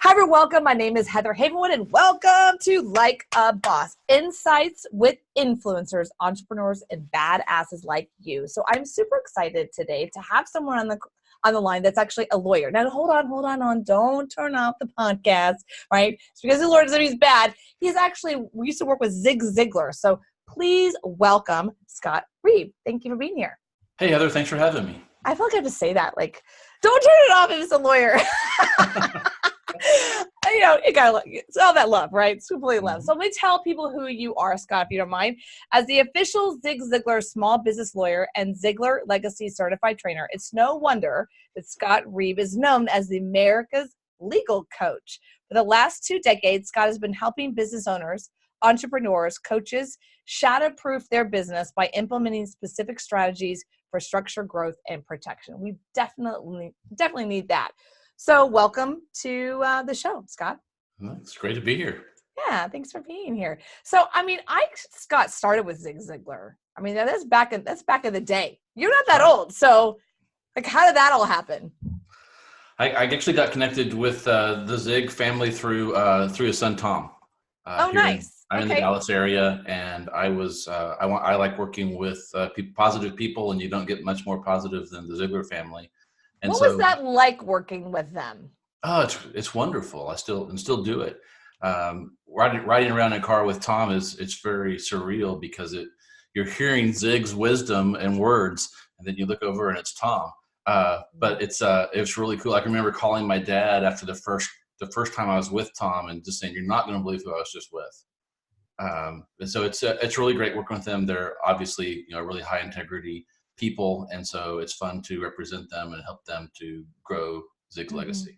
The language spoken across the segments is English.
Hi, everyone. Welcome. My name is Heather Havenwood, and welcome to Like a Boss, insights with influencers, entrepreneurs, and badasses like you. So I'm super excited today to have someone on the line that's actually a lawyer. Now, hold on. Don't turn off the podcast, right? It's because the lawyer doesn't mean he's bad. We used to work with Zig Ziglar. So please welcome Scott Reib. Thank you for being here. Hey, Heather. Thanks for having me. I feel like I have to say that. Like, don't turn it off if it's a lawyer. It's all that love, right? It's complete love. So let me tell people who you are, Scott, if you don't mind. As the official Zig Ziglar small business lawyer and Ziglar Legacy certified trainer, it's no wonder that Scott Reib is known as the America's legal coach. For the last 2 decades, Scott has been helping business owners, entrepreneurs, coaches, shadow-proof their business by implementing specific strategies for structured growth and protection. We definitely need that. So welcome to the show, Scott. Well, it's great to be here. Yeah, thanks for being here. So, Scott started with Zig Ziglar. That's back in the day. You're not that old. So, how did that all happen? I actually got connected with the Zig family through his son, Tom. Nice. I'm in the Dallas area, and I like working with positive people, and you don't get much more positive than the Ziglar family. And what was that like working with them? Oh, it's wonderful. I still do it. Riding around in a car with Tom it's very surreal because you're hearing Zig's wisdom and words, and then you look over and it's Tom. But it's really cool. I can remember calling my dad after the first time I was with Tom and just saying, "You're not going to believe who I was just with." And so it's really great working with them. They're obviously really high integrity people, and so it's fun to represent them and help them to grow Zig's legacy.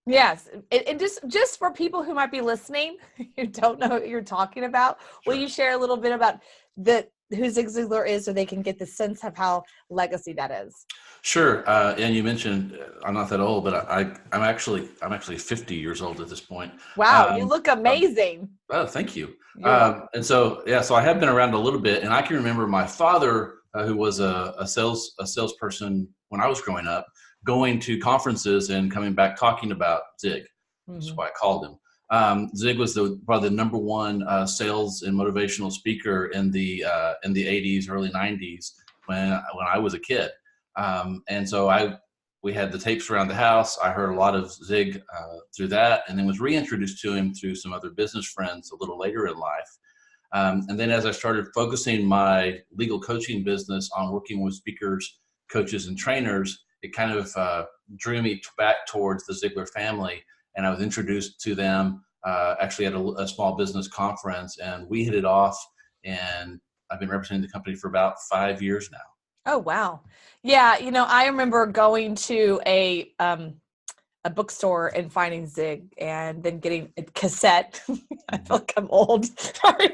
Yes, and just for people who might be listening who don't know what you're talking about, Will you share a little bit about who Zig Ziglar is so they can get the sense of how legacy that is? Sure. And you mentioned I'm not that old, but I'm actually 50 years old at this point. Wow, you look amazing. Oh, thank you. And so I have been around a little bit, and I can remember my father, who was a salesperson when I was growing up, going to conferences and coming back talking about Zig. That's why I called him. Zig was probably the number one sales and motivational speaker in the 80s, early 90s when I was a kid. And so we had the tapes around the house. I heard a lot of Zig through that, and then was reintroduced to him through some other business friends a little later in life. And then as I started focusing my legal coaching business on working with speakers, coaches, and trainers, it kind of drew me back towards the Ziglar family. And I was introduced to them actually at a small business conference, and we hit it off. And I've been representing the company for about 5 years now. Oh, wow. Yeah. I remember going to a bookstore and finding Zig and then getting a cassette. I feel like I'm old. Sorry.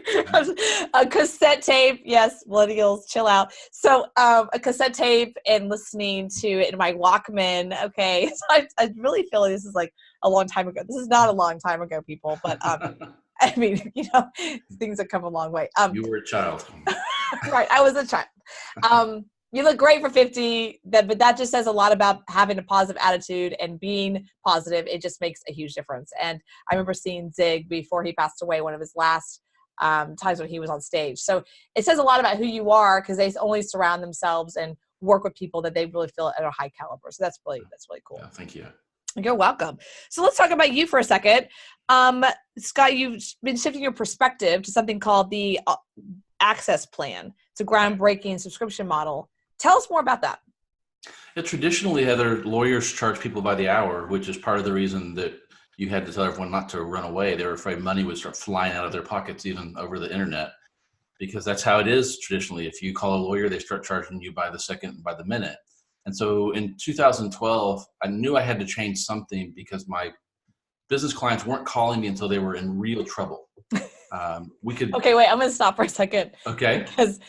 A cassette tape. Yes. Millennials, chill out. So a cassette tape and listening to it in my Walkman. Okay. So I really feel like this is like a long time ago. This is not a long time ago, people, but things have come a long way. You were a child. Right. I was a child. You look great for 50, but that just says a lot about having a positive attitude and being positive. It just makes a huge difference. And I remember seeing Zig before he passed away, one of his last times when he was on stage. So it says a lot about who you are because they only surround themselves and work with people that they really feel at a high caliber. So that's really cool. Yeah, thank you. You're welcome. So let's talk about you for a second. Scott, you've been shifting your perspective to something called the Access Plan. It's a groundbreaking subscription model. Tell us more about that. Yeah, traditionally, Heather, lawyers charge people by the hour, which is part of the reason that you had to tell everyone not to run away. They were afraid money would start flying out of their pockets, even over the internet, because that's how it is traditionally. If you call a lawyer, they start charging you by the second and by the minute. And so in 2012, I knew I had to change something because my business clients weren't calling me until they were in real trouble. Okay, wait, I'm going to stop for a second. Okay. Because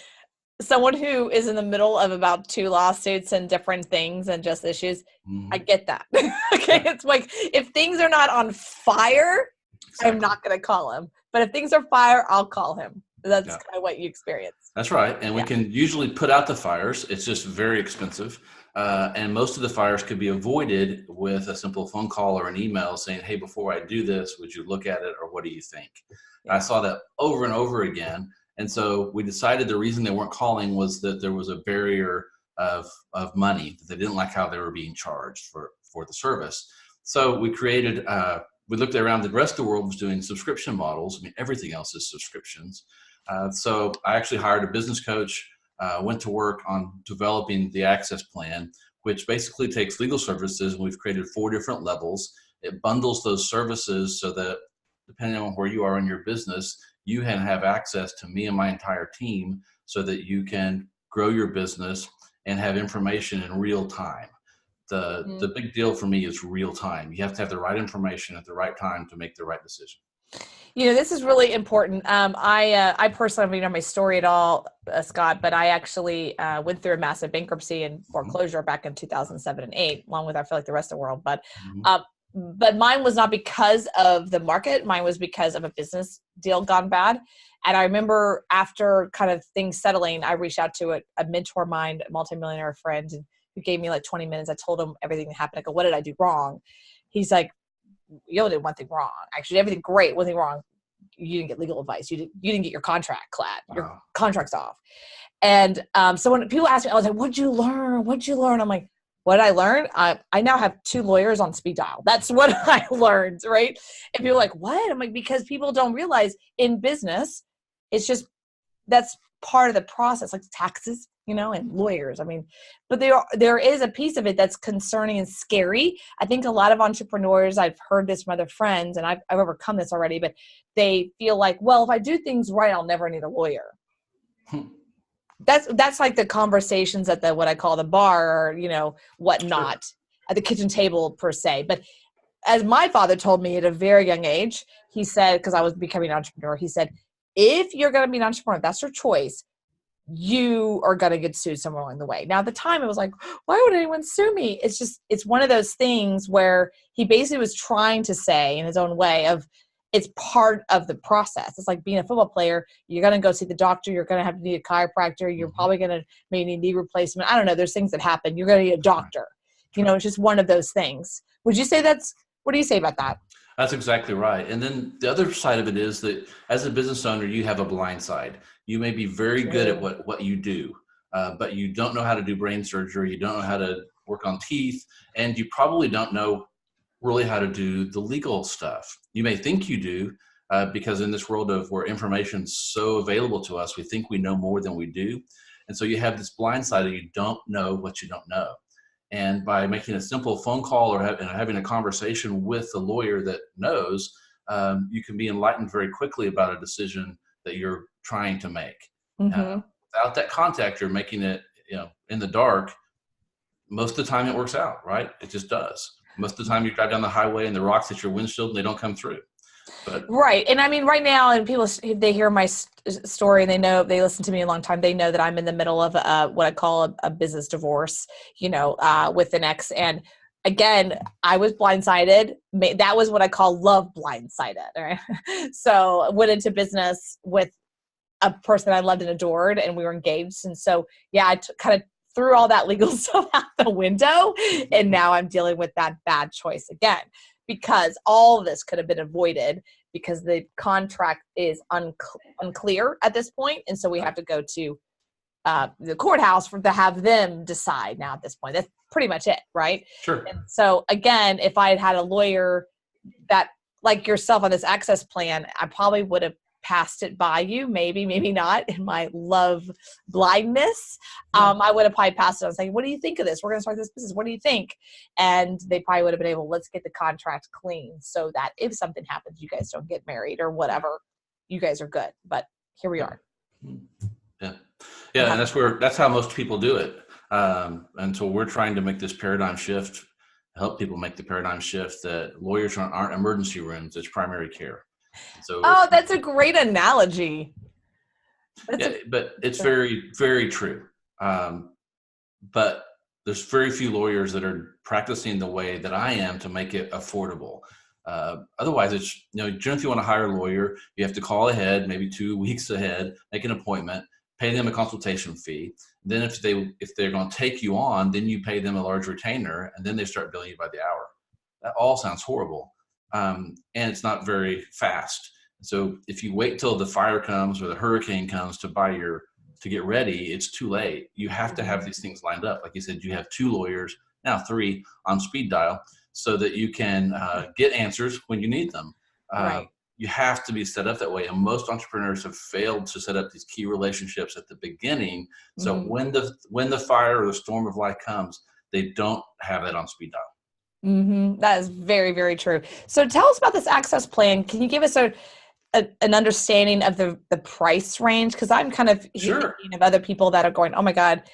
someone who is in the middle of about 2 lawsuits and different things and just issues, I get that. Okay. It's like, if things are not on fire, exactly. I'm not going to call him. But if things are fire, I'll call him. That's kind of what you experience. That's right. And we can usually put out the fires. It's just very expensive. And most of the fires could be avoided with a simple phone call or an email saying, hey, before I do this, would you look at it, or what do you think? Yeah. I saw that over and over again. And so we decided the reason they weren't calling was that there was a barrier of money. They didn't like how they were being charged for the service. So we created, we looked around, the rest of the world was doing subscription models. I mean, everything else is subscriptions. So I actually hired a business coach, went to work on developing the access plan, which basically takes legal services, and we've created 4 different levels. It bundles those services so that depending on where you are in your business, you can have access to me and my entire team so that you can grow your business and have information in real time. The big deal for me is real time. You have to have the right information at the right time to make the right decision. This is really important. I personally don't know my story at all, Scott, but I actually went through a massive bankruptcy and foreclosure back in 2007 and 8, along with, I feel like, the rest of the world. But mine was not because of the market. Mine was because of a business deal gone bad. And I remember after kind of things settling, I reached out to a mentor of mine, a multimillionaire friend, who gave me like 20 minutes. I told him everything that happened. I go, what did I do wrong? He's like, you only did one thing wrong. Actually, everything great. One thing wrong. You didn't get legal advice. You didn't get your contract clad. Your contract's off. And so when people ask me, I was like, what'd you learn? What'd you learn? I'm like, what did I learn? I now have 2 lawyers on speed dial. That's what I learned, right? And people are like, what? I'm like, because people don't realize in business, it's just, that's part of the process, like taxes, and lawyers. I mean, but there is a piece of it that's concerning and scary. I think a lot of entrepreneurs, I've heard this from other friends, and I've overcome this already, but they feel like, well, if I do things right, I'll never need a lawyer. That's like the conversations at what I call the bar, or, whatnot, at the kitchen table per se. But as my father told me at a very young age, he said, because I was becoming an entrepreneur, he said, if you're going to be an entrepreneur, that's your choice, you are going to get sued somewhere along the way. Now, at the time, it was like, why would anyone sue me? It's one of those things where he basically was trying to say in his own way of, it's part of the process. It's like being a football player. You're going to go see the doctor. You're going to have to need a chiropractor. You're probably going to maybe need knee replacement. I don't know. There's things that happen. You're going to need a doctor. It's just one of those things. Would you say what do you say about that? That's exactly right. And then the other side of it is that as a business owner, you have a blind side. You may be very good at what you do, but you don't know how to do brain surgery. You don't know how to work on teeth, and you probably don't know really how to do the legal stuff. You may think you do, because in this world of where information's so available to us, we think we know more than we do. And so you have this blind side of you don't know what you don't know. And by making a simple phone call or having a conversation with the lawyer that knows, you can be enlightened very quickly about a decision that you're trying to make. Without that contact, you're making it, in the dark. Most of the time it works out, right? It just does. Most of the time you drive down the highway and the rocks hit your windshield and they don't come through. Right. And I mean, right now, and people, they hear my story and they listen to me a long time. They know that I'm in the middle of what I call a business divorce, with an ex. And again, I was blindsided. That was what I call love blindsided. Right? So I went into business with a person I loved and adored, and we were engaged. And so, yeah, I kind of threw all that legal stuff out the window. And now I'm dealing with that bad choice again, because all of this could have been avoided because the contract is unclear at this point. And so we have to go to the courthouse to have them decide now at this point. That's pretty much it, right? Sure. And so again, if I had a lawyer that, like yourself on this access plan, I probably would have passed it by you, maybe not, in my love blindness. I would have probably passed it on saying, what do you think of this? We're going to start this business. What do you think? And they probably would have been able, let's get the contract clean so that if something happens, you guys don't get married or whatever, you guys are good. But here we are. Yeah. And that's how most people do it. And so we're trying to make this paradigm shift, help people make the paradigm shift that lawyers aren't emergency rooms, it's primary care. So, that's a great analogy. But it's very, very true. But there's very few lawyers that are practicing the way that I am to make it affordable. Otherwise, it's, generally, if you want to hire a lawyer, you have to call ahead, maybe 2 weeks ahead, make an appointment, pay them a consultation fee. Then if they're going to take you on, then you pay them a large retainer, and then they start billing you by the hour. That all sounds horrible, and it's not very fast. So if you wait till the fire comes or the hurricane comes to get ready, it's too late. You have to have these things lined up. Like you said, you have 2 lawyers, now 3 on speed dial, so that you can get answers when you need them. Right. You have to be set up that way. And most entrepreneurs have failed to set up these key relationships at the beginning. So when the fire or the storm of life comes, they don't have that on speed dial. That is very, very true. So tell us about this access plan. Can you give us an understanding of the price range? Because I'm kind of thinking of other people that are going, oh my God,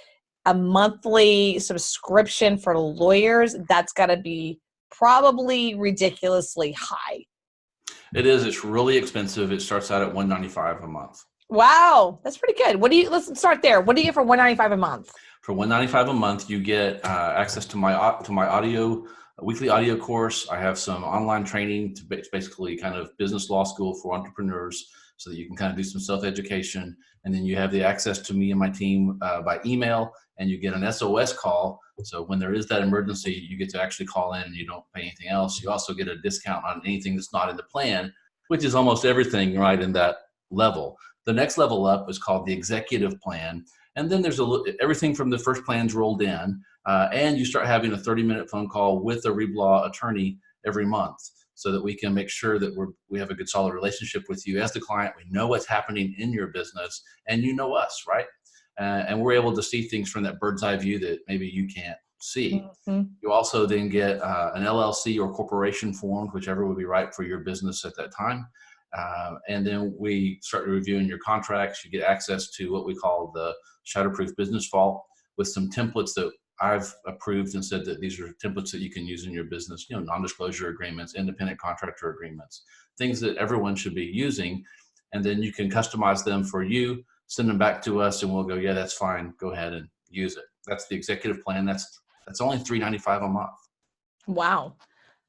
a monthly subscription for lawyers, that's got to be probably ridiculously high. It is. It's really expensive. It starts out at $195 a month. Wow, that's pretty good. Let's start there. What do you get for $195 a month? For $195 a month, you get access to my weekly audio course. I have some online training to basically kind of business law school for entrepreneurs, so that you can kind of do some self-education. And then you have the access to me and my team by email, and you get an SOS call. So when there is that emergency, you get to actually call in and you don't pay anything else. You also get a discount on anything that's not in the plan, which is almost everything right in that level. The next level up is called the executive plan. And then there's everything from the first plans rolled in, and you start having a 30-minute phone call with a Reib Law attorney every month, so that we can make sure that we have a good, solid relationship with you as the client. We know what's happening in your business, and you know us, right? And we're able to see things from that bird's eye view that maybe you can't see. You also then get an LLC or corporation formed, whichever would be right for your business at that time. And then we start reviewing your contracts. You get access to what we call the Shatterproof Business Vault, with some templates that I've approved and said that these are templates that you can use in your business, non-disclosure agreements, independent contractor agreements, things that everyone should be using. And then you can customize them for you, send them back to us, and we'll go, yeah, that's fine. Go ahead and use it. That's the executive plan. That's only $395 a month. Wow.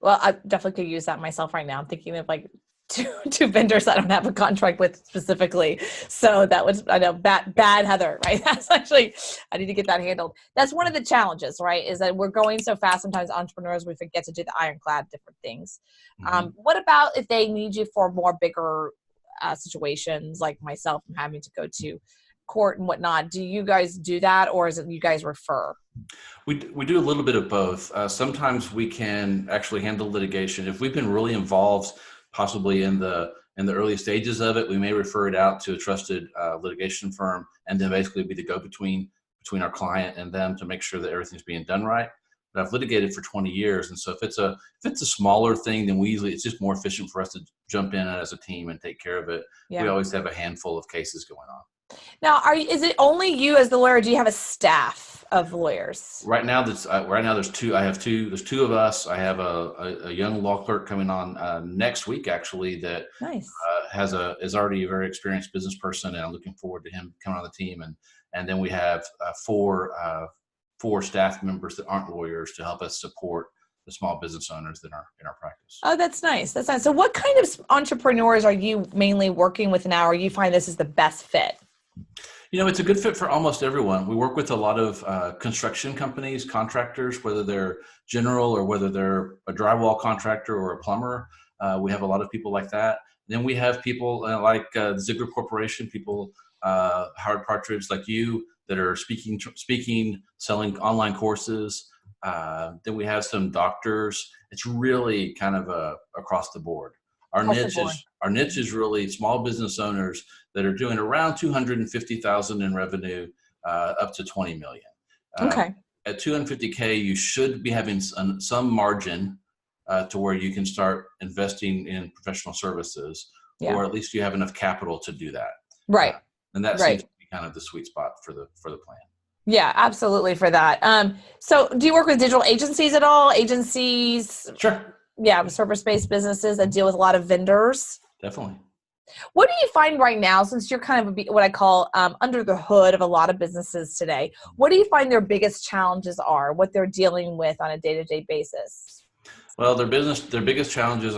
Well, I definitely could use that myself right now. I'm thinking of like two vendors I don't have a contract with specifically. So that was, I know, bad Heather, right? That's actually, I need to get that handled. That's one of the challenges, right? Is that we're going so fast. Sometimes entrepreneurs, we forget to do the ironclad different things. What about if they need you for more bigger situations, like myself, I'm having to go to court and whatnot? Do you guys do that, or is it you guys refer? We do a little bit of both. Sometimes we can actually handle litigation. If we've been really involved, possibly in the early stages of it, we may refer it out to a trusted litigation firm, and then basically be the go-between between our client and them to make sure that everything's being done right. But I've litigated for 20 years, and so if it's a smaller thing, then it's just more efficient for us to jump in as a team and take care of it. Yeah. We always have a handful of cases going on. Now, is it only you as the lawyer? Or do you have a staff of lawyers? Right now, there's two. There's 2 of us. I have a young law clerk coming on next week, actually, that nice. Is already a very experienced business person, and I'm looking forward to him coming on the team. And then we have 4 staff members that aren't lawyers to help us support the small business owners that are in our practice. Oh, that's nice. That's nice. So what kind of entrepreneurs are you mainly working with now, or you find this is the best fit? It's a good fit for almost everyone. We work with a lot of construction companies, contractors, whether they're general or whether they're a drywall contractor or a plumber. We have a lot of people like that. Then we have people like the Ziegler Corporation, people, Howard Partridge, like you, that are speaking, selling online courses. Then we have some doctors. It's really kind of across the board. Our niche is really small business owners that are doing around $250,000 in revenue, up to $20 million. Okay. At $250K, you should be having some margin to where you can start investing in professional services, or at least you have enough capital to do that. Right. And that seems to be kind of the sweet spot for the plan. Yeah, absolutely, for that. So do you work with digital agencies at all? Agencies? Sure. Yeah, service-based businesses that deal with a lot of vendors? Definitely. What do you find right now, since you're kind of what I call under the hood of a lot of businesses today, what do you find their biggest challenges are, what they're dealing with on a day-to-day basis? Well, their biggest challenges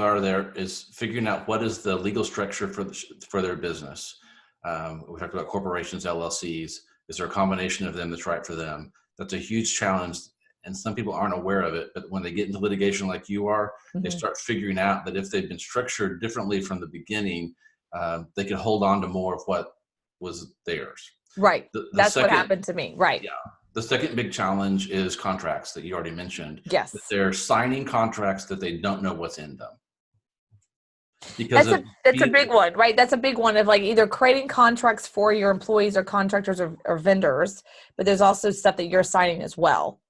is figuring out what is the legal structure for their business. We talked about corporations, LLCs. Is there a combination of them that's right for them? That's a huge challenge. And some people aren't aware of it, but when they get into litigation like you are, they start figuring out that if they've been structured differently from the beginning, they can hold on to more of what was theirs. Right. That's what happened to me. Right. Yeah. The second big challenge is contracts that you already mentioned. Yes. That they're signing contracts that they don't know what's in them. Because that's a big one, right? That's a big one of like either creating contracts for your employees or contractors or vendors, but there's also stuff that you're signing as well.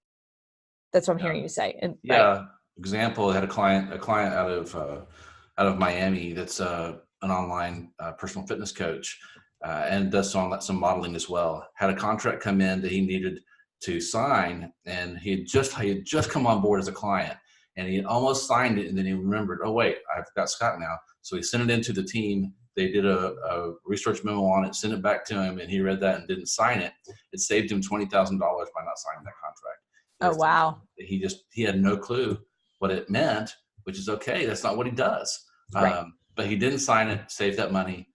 That's what I'm hearing you say. And, right. Example, I had a client out of Miami that's an online personal fitness coach and does some modeling as well. Had a contract come in that he needed to sign, and he had just come on board as a client, and he almost signed it, and then he remembered, oh wait, I've got Scott now. So he sent it into the team. They did a research memo on it, sent it back to him, and he read that and didn't sign it. It saved him $20,000 by not signing that contract. Oh, wow. He had no clue what it meant, which is okay. That's not what he does. Right. But he didn't sign it, saved that money.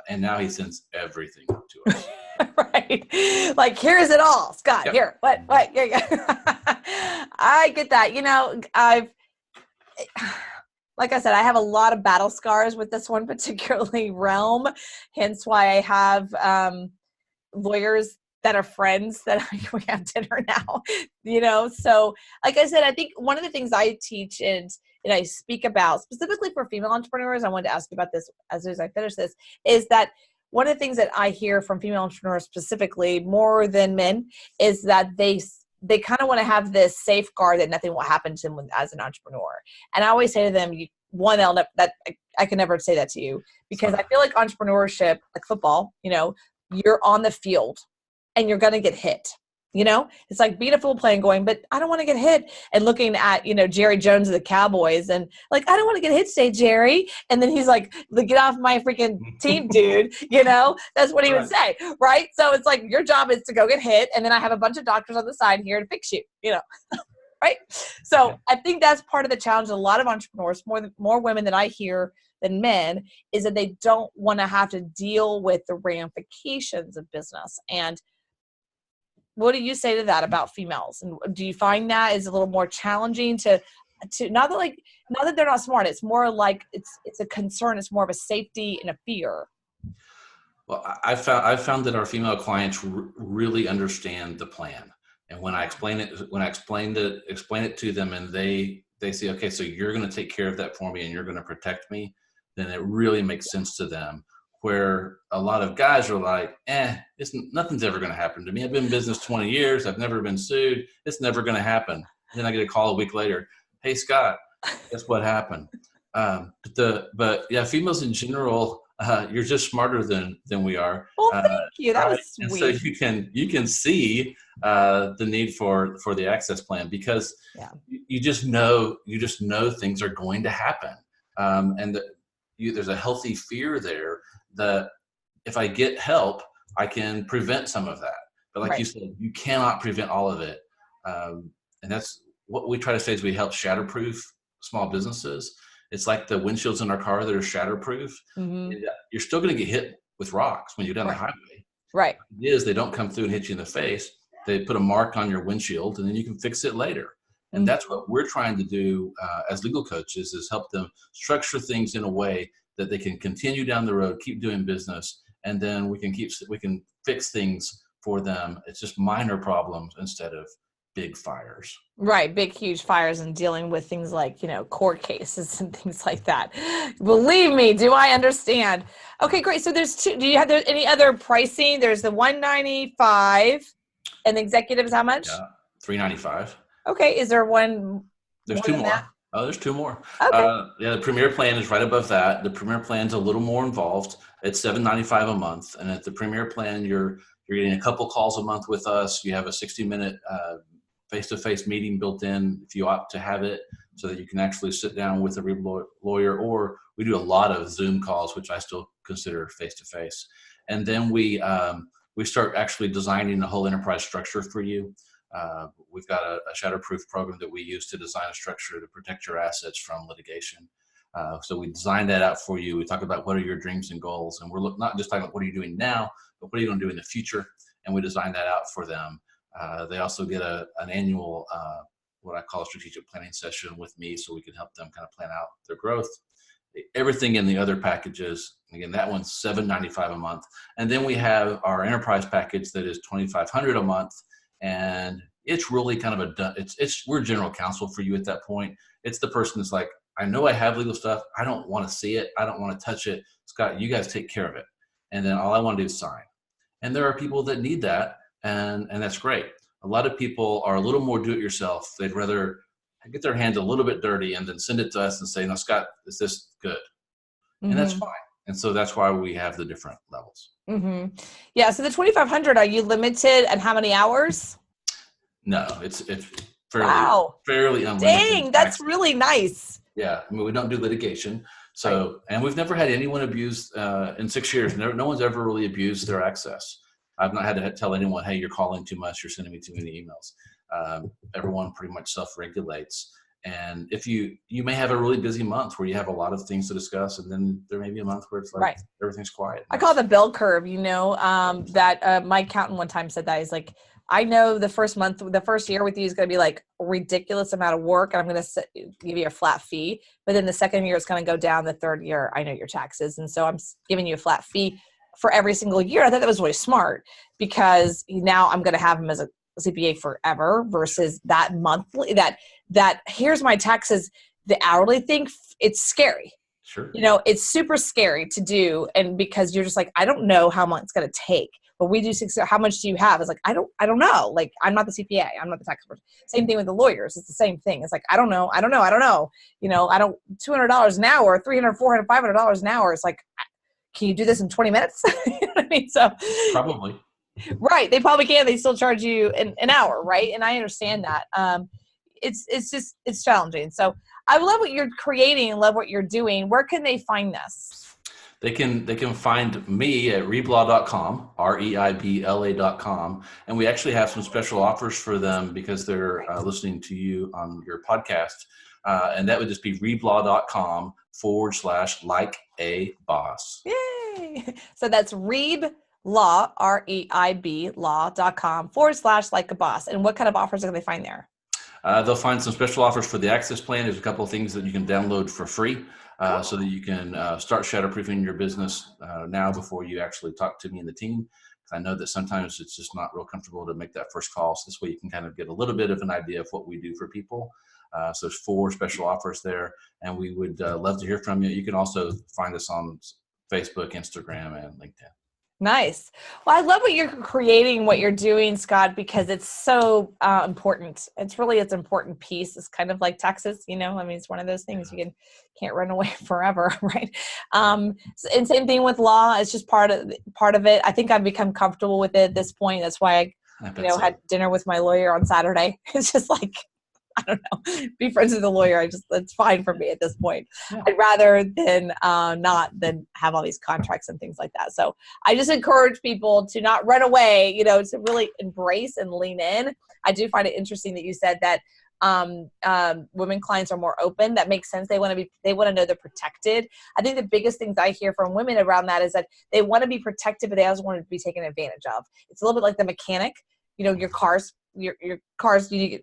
And now he sends everything to us. Right. Like, here's it all, Scott. Yep. Here, what? Here you go. I get that. Like I said, I have a lot of battle scars with this one particularly realm. Hence why I have lawyers that are friends that we have dinner now, So like I said, I think one of the things I teach and I speak about specifically for female entrepreneurs, I wanted to ask you about this as soon as I finish this, is that one of the things that I hear from female entrepreneurs specifically more than men is that they kind of want to have this safeguard that nothing will happen to them as an entrepreneur. And I always say to them, that I can never say that to you, because I feel like entrepreneurship, like football, you're on the field and you're going to get hit. It's like being a football player and going, but I don't want to get hit. And looking at, Jerry Jones of the Cowboys and like, I don't want to get hit today, Jerry. And then he's like, get off my freaking team, dude. That's what he would say. Right. So it's like, your job is to go get hit. And then I have a bunch of doctors on the side here to fix you, right. So I think that's part of the challenge. A lot of entrepreneurs, more women than I hear than men, is that they don't want to have to deal with the ramifications of business. And what do you say to that about females? And do you find that is a little more challenging to not that they're not smart, it's more like it's a concern, it's more of a safety and a fear? Well, I found that our female clients really understand the plan. And when I explain it to them and they say, okay, so you're going to take care of that for me and you're going to protect me, then it really makes sense to them. Where a lot of guys are like, nothing's ever going to happen to me. I've been in business 20 years. I've never been sued. It's never going to happen. Then I get a call a week later. Hey, Scott, guess what happened? But females in general, you're just smarter than we are. Well, thank you. That was sweet. And so you can see the need for the access plan, because you just know things are going to happen. And there's a healthy fear there that if I get help, I can prevent some of that. But like you said, you cannot prevent all of it. And that's what we try to say is we help shatterproof small businesses. It's like the windshields in our car that are shatterproof. Mm-hmm. You're still going to get hit with rocks when you're down the highway. Right. It is, they don't come through and hit you in the face. They put a mark on your windshield and then you can fix it later. And that's what we're trying to do as legal coaches, is help them structure things in a way that they can continue down the road, keep doing business, and then we can fix things for them. It's just minor problems instead of big fires. Right. Big, huge fires, and dealing with things like, court cases and things like that. Believe me, do I understand? Okay, great. So there's two. Do you have any other pricing? There's the $195 and the executive is how much? Yeah, $395. Okay. Is there one? There's two more. Oh, there's two more. Okay. The Premier plan is right above that. The Premier plan's a little more involved. It's $795 a month. And at the Premier plan, you're getting a couple calls a month with us. You have a 60-minute face-to-face meeting built in if you opt to have it, so that you can actually sit down with a real lawyer, or we do a lot of Zoom calls, which I still consider face-to-face. And then we start actually designing the whole enterprise structure for you. We've got a shatterproof program that we use to design a structure to protect your assets from litigation. So we design that out for you. We talk about what are your dreams and goals, and we're not just talking about what are you doing now, but what are you going to do in the future, and we design that out for them. They also get an annual, what I call a strategic planning session with me, so we can help them kind of plan out their growth. Everything in the other packages, again, that one's $795 a month, and then we have our enterprise package that is $2,500 a month, and it's really kind of we're general counsel for you at that point. It's the person that's like, I know I have legal stuff. I don't want to see it. I don't want to touch it. Scott, you guys take care of it. And then all I want to do is sign. And there are people that need that, and that's great. A lot of people are a little more do-it-yourself. They'd rather get their hands a little bit dirty and then send it to us and say, no, Scott, is this good? And that's fine. And so that's why we have the different levels. Yeah. So the 2,500, are you limited and how many hours? No, it's fairly unlimited. Dang, that's really nice. Yeah. I mean, we don't do litigation. So, and we've never had anyone abuse in 6 years. No one's ever really abused their access. I've not had to tell anyone, hey, you're calling too much, you're sending me too many emails. Everyone pretty much self-regulates. And if you may have a really busy month where you have a lot of things to discuss, and then there may be a month where it's like everything's quiet. I call it the bell curve, that my accountant one time said that. He's like, I know the first year with you is going to be like a ridiculous amount of work, and I'm going to give you a flat fee. But then the second year, it's going to go down. The third year, I know your taxes. And so I'm giving you a flat fee for every single year. I thought that was really smart, because now I'm going to have him as a CPA forever versus that monthly, that here's my taxes, the hourly thing. It's scary. Sure. It's super scary to do. And because you're just like, I don't know how much it's going to take, but we do how much do you have? It's like, I don't know. Like, I'm not the CPA. I'm not the tax person. Same thing with the lawyers. It's the same thing. It's like, I don't know. I don't, $200 an hour, $300, $400, $500 an hour. It's like, can you do this in 20 minutes? You know what I mean? So probably. Right. They probably can. They still charge you an hour. Right. And I understand that. It's challenging. So I love what you're creating and love what you're doing. Where can they find this? They can find me at reiblaw.com, REIBLA.com. And we actually have some special offers for them because they're listening to you on your podcast. And that would just be reiblaw.com /like a boss. Yay. So that's Reib Law, REIB law.com /like a boss. And what kind of offers are they find there? They'll find some special offers for the access plan. There's a couple of things that you can download for free so that you can start shatterproofing your business now before you actually talk to me and the team. I know that sometimes it's just not real comfortable to make that first call. So this way you can kind of get a little bit of an idea of what we do for people. So there's 4 special offers there, and we would love to hear from you. You can also find us on Facebook, Instagram, and LinkedIn. Nice. Well, I love what you're creating, what you're doing, Scott, because it's so important. It's an important piece. It's kind of like taxes, it's one of those things you can't run away forever, right? And same thing with law. It's just part of it. I think I've become comfortable with it at this point. That's why I had dinner with my lawyer on Saturday. It's just like, I don't know, be friends with the lawyer. It's fine for me at this point. Yeah. I'd rather than have all these contracts and things like that. So I just encourage people to not run away, to really embrace and lean in. I do find it interesting that you said that women clients are more open. That makes sense. They want to know they're protected. I think the biggest things I hear from women around that is that they want to be protected, but they also want to be taken advantage of. It's a little bit like the mechanic. Your cars, you get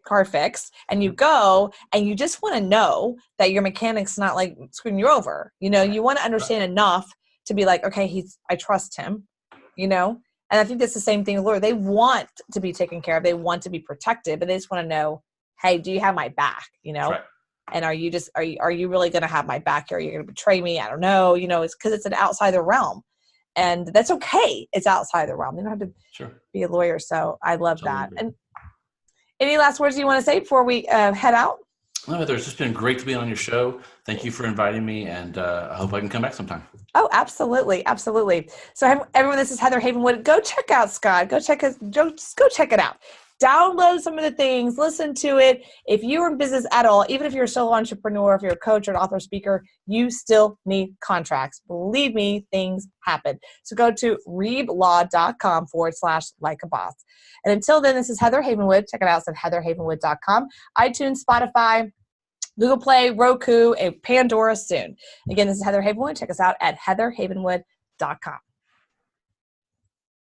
car fixed, and you go and you just want to know that your mechanic's not like screwing you over. You want to understand enough to be like, okay, I trust him, and I think that's the same thing with lawyer. They want to be taken care of. They want to be protected, but they just want to know, hey, do you have my back? Right. And are you really going to have my back? Or are you going to betray me? I don't know. It's because it's an outside the realm. And that's okay. It's outside the realm. You don't have to be a lawyer. So I love that. And any last words you want to say before we head out? No, it's just been great to be on your show. Thank you for inviting me. And I hope I can come back sometime. Oh, absolutely. Absolutely. So everyone, this is Heather Havenwood. Go check out Scott. Go check it out. Download some of the things, listen to it. If you're in business at all, even if you're a solo entrepreneur, if you're a coach or an author speaker, you still need contracts. Believe me, things happen. So go to reiblaw.com /like a boss. And until then, this is Heather Havenwood. Check it out. It's at heatherhavenwood.com. iTunes, Spotify, Google Play, Roku, a Pandora soon. Again, this is Heather Havenwood. Check us out at heatherhavenwood.com.